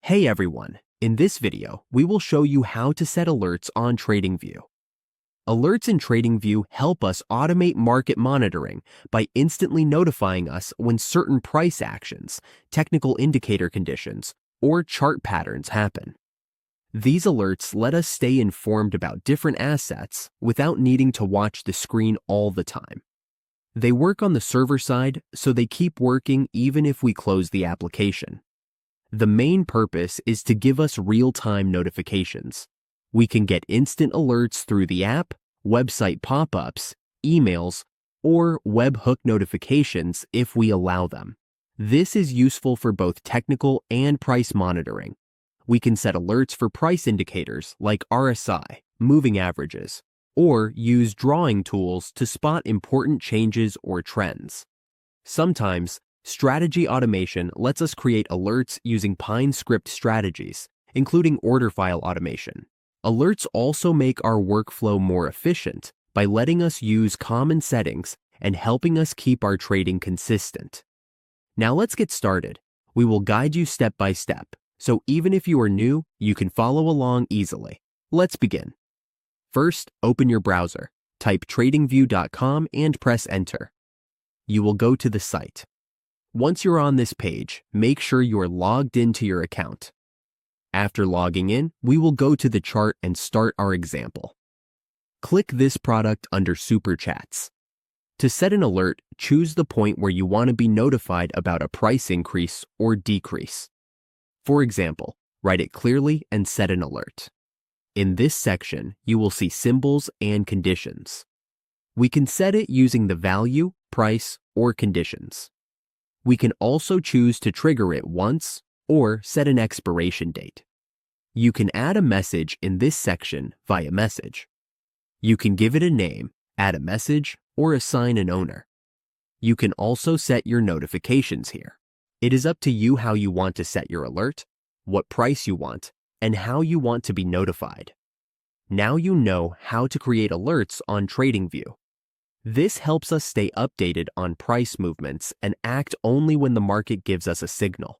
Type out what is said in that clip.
Hey everyone, in this video, we will show you how to set alerts on Tradingview. Alerts in Tradingview help us automate market monitoring by instantly notifying us when certain price actions, technical indicator conditions, or chart patterns happen. These alerts let us stay informed about different assets without needing to watch the screen all the time. They work on the server side, so they keep working even if we close the application. The main purpose is to give us real-time notifications. We can get instant alerts through the app, website pop-ups, emails, or webhook notifications if we allow them. This is useful for both technical and price monitoring. We can set alerts for price indicators like RSI, moving averages, or use drawing tools to spot important changes or trends. Sometimes, strategy automation lets us create alerts using Pine script strategies, including order file automation. Alerts also make our workflow more efficient by letting us use common settings and helping us keep our trading consistent. Now let's get started. We will guide you step by step, so even if you are new, you can follow along easily. Let's begin. First, open your browser, type tradingview.com and press enter. You will go to the site. Once you're on this page, make sure you are logged into your account. After logging in, we will go to the chart and start our example. Click this product under Super Chats. To set an alert, choose the point where you want to be notified about a price increase or decrease. For example, write it clearly and set an alert. In this section, you will see symbols and conditions. We can set it using the value, price, or conditions. We can also choose to trigger it once or set an expiration date. You can add a message in this section via message. You can give it a name, add a message, or assign an owner. You can also set your notifications here. It is up to you how you want to set your alert, what price you want, and how you want to be notified. Now you know how to create alerts on Tradingview. This helps us stay updated on price movements and act only when the market gives us a signal.